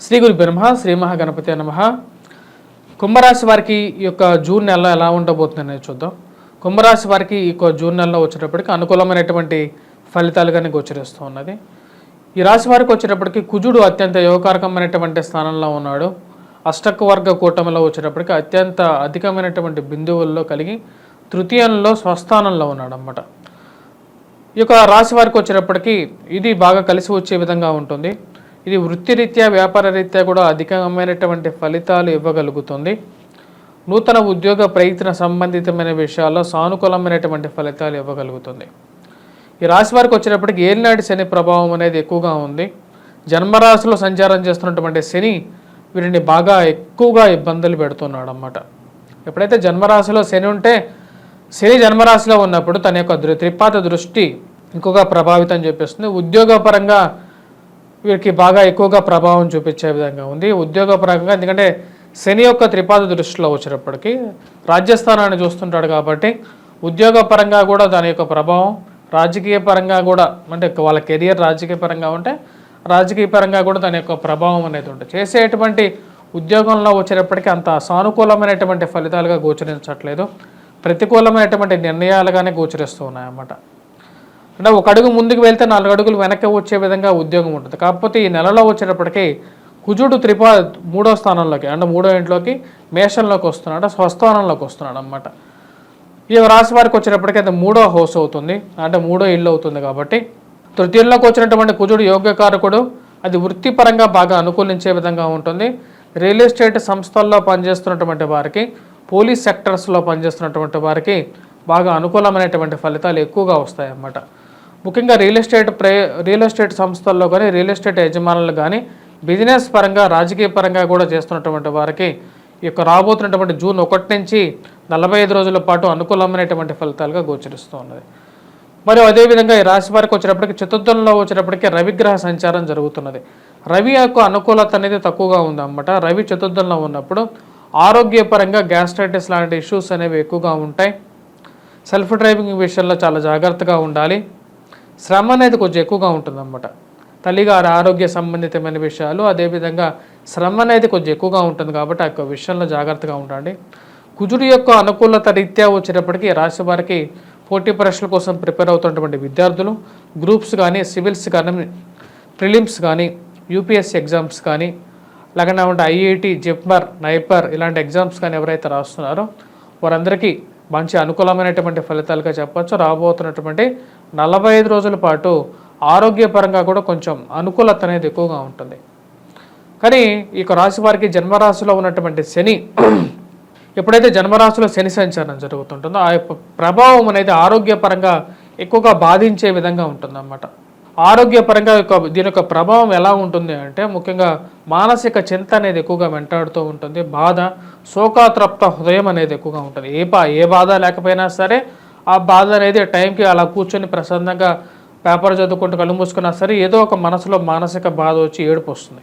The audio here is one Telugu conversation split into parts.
శ్రీ గురు బ్రహ్మ శ్రీ మహాగణపతి నమః. కుంభరాశి వారికి ఈ యొక్క జూన్ నెలలో ఎలా ఉండబోతుందనేది చూద్దాం. కుంభరాశి వారికి ఈ జూన్ నెలలో వచ్చేటప్పటికి అనుకూలమైనటువంటి ఫలితాలుగానే గోచరిస్తూ ఉన్నది. ఈ రాశి వారికి వచ్చేటప్పటికి కుజుడు అత్యంత యోగకారకమైనటువంటి స్థానంలో ఉన్నాడు. అష్టక వర్గ కూటమిలో వచ్చేటప్పటికి అత్యంత అధికమైనటువంటి బిందువుల్లో కలిగి తృతీయంలో స్వస్థానంలో ఉన్నాడు అన్నమాట. ఈ యొక్క రాశి వారికి వచ్చేటప్పటికి ఇది బాగా కలిసి వచ్చే విధంగా ఉంటుంది. ఇది వృత్తిరీత్యా వ్యాపార రీత్యా కూడా అధికమైనటువంటి ఫలితాలు ఇవ్వగలుగుతుంది. నూతన ఉద్యోగ ప్రయత్న సంబంధితమైన విషయాల్లో సానుకూలమైనటువంటి ఫలితాలు ఇవ్వగలుగుతుంది. ఈ రాశి వారికి వచ్చేటప్పటికి ఏలినాటి శని ప్రభావం అనేది ఎక్కువగా ఉంది. జన్మరాశిలో సంచారం చేస్తున్నటువంటి శని వీరిని బాగా ఎక్కువగా ఇబ్బందులు పెడుతున్నాడు అన్నమాట. ఎప్పుడైతే జన్మరాశిలో శని ఉంటే శని జన్మరాశిలో ఉన్నప్పుడు తన యొక్క త్రిపాద దృష్టి ఎక్కువగా ప్రభావితం చూపిస్తుంది. ఉద్యోగపరంగా వీరికి బాగా ఎక్కువగా ప్రభావం చూపించే విధంగా ఉంది. ఉద్యోగపరంగా ఎందుకంటే శని యొక్క త్రిపాద దృష్టిలో వచ్చేటప్పటికి రాజ్యస్థానాన్ని చూస్తుంటాడు కాబట్టి ఉద్యోగపరంగా కూడా దాని యొక్క ప్రభావం, రాజకీయ పరంగా కూడా అంటే వాళ్ళ కెరియర్ రాజకీయ పరంగా ఉంటే రాజకీయ పరంగా కూడా దాని యొక్క ప్రభావం అనేది ఉంటుంది. చేసేటువంటి ఉద్యోగంలో వచ్చేటప్పటికి అంత సానుకూలమైనటువంటి ఫలితాలుగా గోచరించట్లేదు, ప్రతికూలమైనటువంటి నిర్ణయాలుగానే గోచరిస్తూ ఉన్నాయన్నమాట. అంటే ఒక అడుగు ముందుకు వెళ్తే 4 అడుగులు వెనక్కి వచ్చే విధంగా ఉద్యోగం ఉంటుంది. కాకపోతే ఈ నెలలో వచ్చేటప్పటికి కుజుడు మూడో స్థానంలోకి అంటే మూడో ఇంట్లోకి మేషంలోకి వస్తున్నాడు, స్వస్థానంలోకి వస్తున్నాడు అన్నమాట. ఈ రాశి వారికి వచ్చేటప్పటికి అది మూడో హౌస్ అవుతుంది, అంటే మూడో ఇల్లు అవుతుంది. కాబట్టి తృతీయంలోకి వచ్చినటువంటి కుజుడు యోగ్యకారకుడు, అది వృత్తిపరంగా బాగా అనుకూలించే విధంగా ఉంటుంది. రియల్ ఎస్టేట్ సంస్థల్లో పనిచేస్తున్నటువంటి వారికి, పోలీస్ సెక్టర్స్లో పనిచేస్తున్నటువంటి వారికి బాగా అనుకూలమైనటువంటి ఫలితాలు ఎక్కువగా వస్తాయి అన్నమాట. ముఖ్యంగా రియల్ ఎస్టేట్ సంస్థల్లో కానీ రియల్ ఎస్టేట్ యజమానులు కానీ బిజినెస్ పరంగా రాజకీయ పరంగా కూడా చేస్తున్నటువంటి వారికి ఈ యొక్క రాబోతున్నటువంటి జూన్ 1 నుంచి 45 రోజుల పాటు అనుకూలమైనటువంటి ఫలితాలుగా గోచరిస్తూ ఉన్నది. మరియు అదేవిధంగా ఈ రాశి వారికి వచ్చేటప్పటికి చతుర్థంలో వచ్చేటప్పటికి రవిగ్రహ సంచారం జరుగుతున్నది. రవి యొక్క అనుకూలత అనేది తక్కువగా ఉందన్నమాట. రవి చతుర్థంలో ఉన్నప్పుడు ఆరోగ్యపరంగా గ్యాస్ట్రైటిస్ లాంటి ఇష్యూస్ అనేవి ఎక్కువగా ఉంటాయి. సెల్ఫ్ డ్రైవింగ్ విషయంలో చాలా జాగ్రత్తగా ఉండాలి. శ్రమ అనేది కొంచెం ఎక్కువగా ఉంటుందన్నమాట. తల్లిగారి ఆరోగ్య సంబంధితమైన విషయాలు, అదేవిధంగా శ్రమ అనేది కొంచెం ఎక్కువగా ఉంటుంది కాబట్టి ఆ యొక్క విషయంలో జాగ్రత్తగా ఉండండి. కుజుడు యొక్క అనుకూలత రీత్యా వచ్చేటప్పటికి రాశి వారికి పోటీ పరీక్షల కోసం ప్రిపేర్ అవుతున్నటువంటి విద్యార్థులు, గ్రూప్స్ కానీ, సివిల్స్ కానీ, ప్రిలిమ్స్ కానీ, యూపీఎస్సీ ఎగ్జామ్స్ కానీ, లేకుండా ఉంటే ఐఐటి, జిప్మర్, నైపర్ ఇలాంటి ఎగ్జామ్స్ కానీ ఎవరైతే రాస్తున్నారో వారందరికీ మంచి అనుకూలమైనటువంటి ఫలితాలుగా చెప్పచ్చు. రాబోతున్నటువంటి 45 రోజుల పాటు ఆరోగ్యపరంగా కూడా కొంచెం అనుకూలత అనేది ఎక్కువగా ఉంటుంది. కానీ ఈ రాశి వారికి జన్మరాశిలో ఉన్నటువంటి శని ఎప్పుడైతే జన్మరాశిలో శని సంచారం జరుగుతుంటుందో ఆ యొక్క ప్రభావం అనేది ఆరోగ్యపరంగా ఎక్కువగా బాధించే విధంగా ఉంటుందన్నమాట. ఆరోగ్యపరంగా దీని యొక్క ప్రభావం ఎలా ఉంటుంది అంటే ముఖ్యంగా మానసిక చింత అనేది ఎక్కువగా వెంటాడుతూ ఉంటుంది. బాధ, శోకాతృప్త హృదయం అనేది ఎక్కువగా ఉంటుంది. ఏ బాధ లేకపోయినా సరే ఆ బాధ అనేది టైంకి అలా కూర్చొని ప్రశాంతంగా పేపర్ చదువుకుంటూ కళ్ళు మూసుకున్నా సరే ఏదో ఒక మనసులో మానసిక బాధ వచ్చి ఏడుపు వస్తుంది.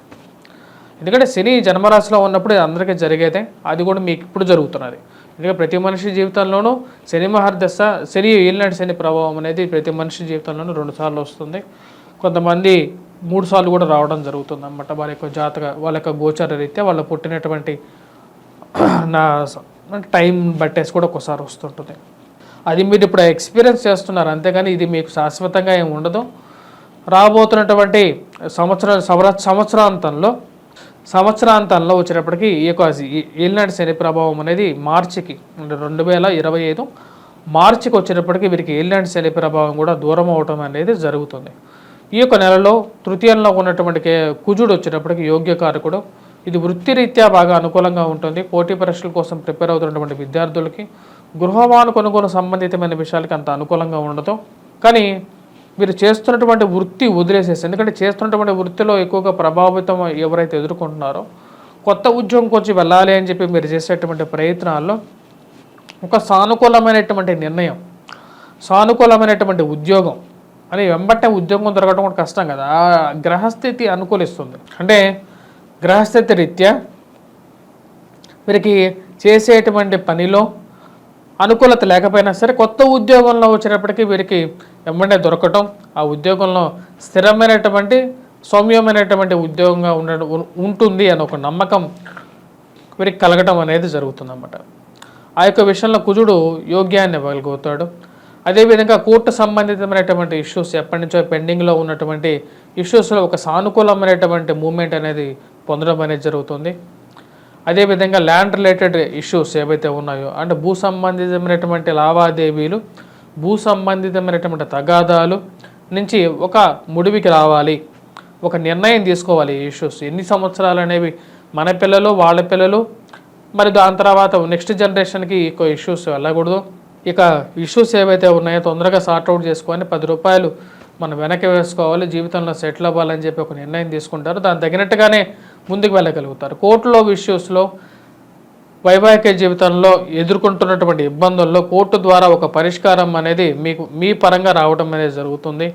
ఎందుకంటే శని జన్మరాశిలో ఉన్నప్పుడు అందరికీ జరిగేదే, అది కూడా మీకు ఇప్పుడు జరుగుతున్నది. ఎందుకంటే ప్రతి మనిషి జీవితంలోనూ శని మహర్దశ, శని ఏలినాటి శని ప్రభావం అనేది ప్రతి మనిషి జీవితంలోనూ 2 సార్లు వస్తుంది. కొంతమంది 3 సార్లు కూడా రావడం జరుగుతుంది అన్నమాట. వాళ్ళ యొక్క వాళ్ళ యొక్క గోచార రీత్యా వాళ్ళు పుట్టినటువంటి టైం బట్టేసి కూడా ఒకసారి వస్తుంటుంది. అది మీరు ఇప్పుడు ఎక్స్పీరియన్స్ చేస్తున్నారు, అంతేగాని ఇది మీకు శాశ్వతంగా ఏమి ఉండదు. రాబోతున్నటువంటి సంవత్సరాంతంలో వచ్చేటప్పటికి ఈ యొక్క ఏలినాటి శని ప్రభావం అనేది మార్చికి అంటే 2025 మార్చికి వచ్చేటప్పటికి వీరికి ఏలినాటి శని ప్రభావం కూడా దూరం అవటం అనేది జరుగుతుంది. ఈ యొక్క నెలలో తృతీయంలో ఉన్నటువంటి కుజుడు వచ్చేటప్పటికి యోగ్యకారకుడు, ఇది వృత్తిరీత్యా బాగా అనుకూలంగా ఉంటుంది. పోటీ పరీక్షల కోసం ప్రిపేర్ అవుతున్నటువంటి విద్యార్థులకి, గృహవాహన కొనుగోలు సంబంధితమైన విషయాలకి అంత అనుకూలంగా ఉండదు. కానీ మీరు చేస్తున్నటువంటి వృత్తి వదిలేసేసి, ఎందుకంటే చేస్తున్నటువంటి వృత్తిలో ఎక్కువగా ప్రభావితం ఎవరైతే ఎదుర్కొంటున్నారో కొత్త ఉద్యోగం కొంచెం వెళ్ళాలి అని చెప్పి మీరు చేసేటువంటి ప్రయత్నాల్లో ఒక సానుకూలమైనటువంటి నిర్ణయం, సానుకూలమైనటువంటి ఉద్యోగం అని వెంబటే ఉద్యోగం దొరకడం కూడా కష్టం కదా. ఆ గ్రహస్థితి అనుకూలిస్తుంది. అంటే గ్రహస్థితి రీత్యా వీరికి చేసేటువంటి పనిలో అనుకూలత లేకపోయినా సరే కొత్త ఉద్యోగంలో వచ్చేటప్పటికి వీరికి వెంబడే దొరకటం, ఆ ఉద్యోగంలో స్థిరమైనటువంటి సౌమ్యమైనటువంటి ఉద్యోగంగా ఉంటుంది అని ఒక నమ్మకం వీరికి కలగటం అనేది జరుగుతుందన్నమాట. ఆ యొక్క విషయంలో కుజుడు యోగ్యాన్ని ఇవ్వగలుగుతాడు. అదేవిధంగా కోర్టు సంబంధితమైనటువంటి ఇష్యూస్ ఎప్పటి నుంచో పెండింగ్లో ఉన్నటువంటి ఇష్యూస్లో ఒక సానుకూలమైనటువంటి మూమెంట్ అనేది పొందడం అనేది జరుగుతుంది. అదేవిధంగా ల్యాండ్ రిలేటెడ్ ఇష్యూస్ ఏవైతే ఉన్నాయో అంటే భూ సంబంధితమైనటువంటి లావాదేవీలు, భూ సంబంధితమైనటువంటి తగాదాలు నుంచి ఒక ముడివికి రావాలి, ఒక నిర్ణయం తీసుకోవాలి. ఈ ఇష్యూస్ ఎన్ని సంవత్సరాలు అనేవి మన పిల్లలు వాళ్ళ పిల్లలు మరి దాని తర్వాత నెక్స్ట్ జనరేషన్కి ఈ ఇష్యూస్ వెళ్ళకూడదు. ఇక ఇష్యూస్ ఏవైతే ఉన్నాయో తొందరగా సార్ట్అవుట్ చేసుకొని 10 రూపాయలు మనం వెనక్కి వేసుకోవాలి, జీవితంలో సెటిల్ అవ్వాలని చెప్పి ఒక నిర్ణయం తీసుకుంటారు. దానికి తగినట్టుగానే ముందుకు వెళ్ళగలుగుతారు. కోర్టులో ఇష్యూస్లో వైవాహిక జీవితంలో ఎదుర్కొంటున్నటువంటి ఇబ్బందుల్లో కోర్టు ద్వారా ఒక పరిష్కారం అనేది మీ పరంగా రావడం అనేది జరుగుతుంది.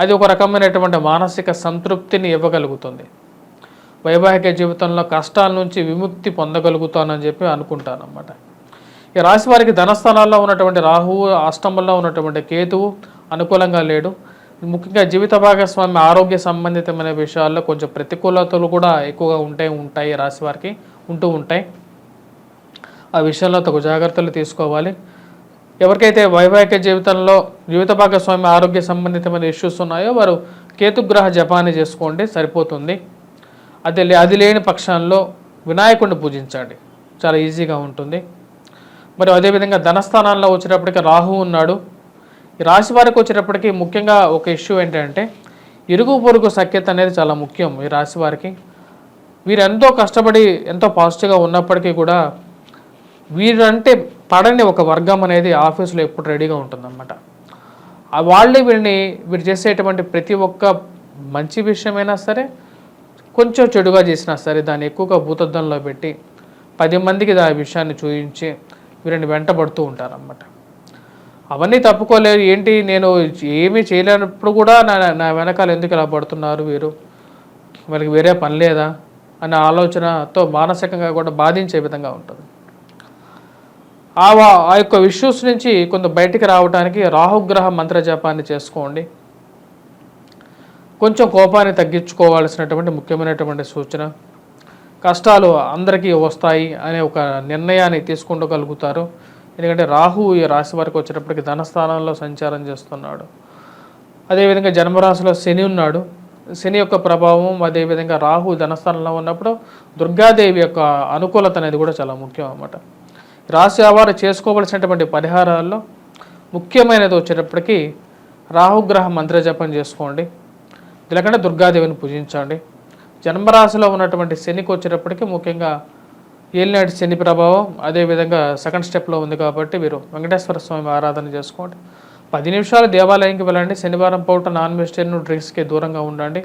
అది ఒక రకమైనటువంటి మానసిక సంతృప్తిని ఇవ్వగలుగుతుంది. వైవాహిక జీవితంలో కష్టాల నుంచి విముక్తి పొందగలుగుతానని చెప్పి అనుకుంటాను అన్నమాట. ఈ రాశి వారికి ధనస్థానాల్లో ఉన్నటువంటి రాహువు, అష్టమంలో ఉన్నటువంటి కేతువు అనుకూలంగా లేడు. ముఖ్యంగా జీవిత భాగస్వామి ఆరోగ్య సంబంధితమైన విషయాల్లో కొంచెం ప్రతికూలతలు కూడా ఎక్కువగా ఉంటాయి రాశి వారికి ఉంటూ ఉంటాయి. ఆ విషయంలో తగు జాగ్రత్తలు తీసుకోవాలి. ఎవరికైతే వైవాహిక జీవితంలో జీవిత భాగస్వామి ఆరోగ్య సంబంధితమైన ఇష్యూస్ ఉన్నాయో వారు కేతుగ్రహ జపాన్ని చేసుకోండి, సరిపోతుంది. అది లేని పక్షంలో వినాయకుడిని పూజించండి, చాలా ఈజీగా ఉంటుంది. మరి అదేవిధంగా ధనస్థానాల్లో వచ్చేటప్పటికి రాహు ఉన్నాడు. ఈ రాశి వారికి వచ్చేటప్పటికి ముఖ్యంగా ఒక ఇష్యూ ఏంటంటే ఇరుగు పొరుగు సఖ్యత అనేది చాలా ముఖ్యం ఈ రాశి వారికి. వీరు ఎంతో కష్టపడి ఎంతో పాజిటివ్గా ఉన్నప్పటికీ కూడా వీరంటే పడని ఒక వర్గం అనేది ఆఫీసులో ఎప్పుడు రెడీగా ఉంటుందన్నమాట. వాళ్ళే వీరు చేసేటువంటి ప్రతి ఒక్క మంచి విషయమైనా సరే, కొంచెం చెడుగా చేసినా సరే దాన్ని ఎక్కువగా భూతద్దంలో పెట్టి 10 మందికి ఆ విషయాన్ని చూపించి వీరిని వెంటబడుతూ ఉంటారన్నమాట. అవన్నీ తప్పుకోలేరు. ఏంటి నేను ఏమీ చేయలేనప్పుడు కూడా నా వెనకాల ఎందుకు ఇలా పడుతున్నారు వీరు, వాళ్ళకి వేరే పని లేదా అనే ఆలోచనతో మానసికంగా కూడా బాధించే విధంగా ఉంటుంది. ఆ యొక్క ఇష్యూస్ నుంచి కొంత బయటికి రావడానికి రాహుగ్రహ మంత్ర జపాన్ని చేసుకోండి. కొంచెం కోపాన్ని తగ్గించుకోవాల్సినటువంటి ముఖ్యమైనటువంటి సూచన. కష్టాలు అందరికీ వస్తాయి అనే ఒక నిర్ణయాన్ని తీసుకుంటగలుగుతారు. ఎందుకంటే రాహు ఈ రాశి వారికి వచ్చేటప్పటికి ధనస్థానంలో సంచారం చేస్తున్నాడు. అదేవిధంగా జన్మరాశిలో శని ఉన్నాడు. శని యొక్క ప్రభావం, అదేవిధంగా రాహు ధనస్థానంలో ఉన్నప్పుడు దుర్గాదేవి యొక్క అనుకూలత అనేది కూడా చాలా ముఖ్యం అన్నమాట. రాశి వారు చేసుకోవలసినటువంటి పరిహారాల్లో ముఖ్యమైనది వచ్చేటప్పటికి రాహుగ్రహ మంత్ర జపం చేసుకోండి, ఎందుకంటే దుర్గాదేవిని పూజించండి. జన్మరాశిలో ఉన్నటువంటి శనికి వచ్చేటప్పటికి ముఖ్యంగా ఏలినాటి శని ప్రభావం అదేవిధంగా సెకండ్ స్టెప్లో ఉంది కాబట్టి వీరు వెంకటేశ్వర స్వామి ఆరాధన చేసుకోండి. 10 నిమిషాలు దేవాలయంకి వెళ్ళండి. శనివారం పూట నాన్ వెజిటేరియన్ డ్రింక్స్కి దూరంగా ఉండండి.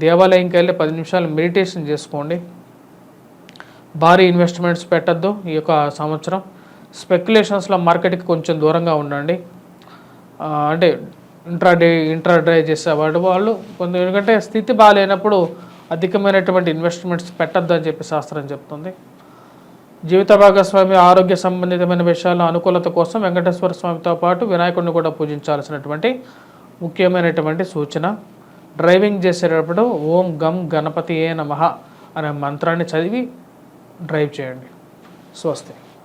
దేవాలయంకి వెళ్ళి 10 నిమిషాలు మెడిటేషన్ చేసుకోండి. భారీ ఇన్వెస్ట్మెంట్స్ పెట్టద్దు ఈ యొక్క సంవత్సరం. స్పెక్యులేషన్స్లో మార్కెట్కి కొంచెం దూరంగా ఉండండి. అంటే ఇంట్రాడే చేసేవాడు వాళ్ళు కొంచెం, ఎందుకంటే స్థితి బాగాలేనప్పుడు అధికమైనటువంటి ఇన్వెస్ట్మెంట్స్ పెట్టద్దు అని చెప్పి శాస్త్రం చెప్తుంది. జీవిత భాగస్వామి ఆరోగ్య సంబంధితమైన విషయాల అనుకూలత కోసం వెంకటేశ్వర స్వామితో పాటు వినాయకుడిని కూడా పూజించాల్సినటువంటి ముఖ్యమైనటువంటి సూచన. డ్రైవింగ్ చేసేటప్పుడు ఓం గం గణపతియే నమః అనే మంత్రాన్ని చదివి డ్రైవ్ చేయండి. స్వస్తి.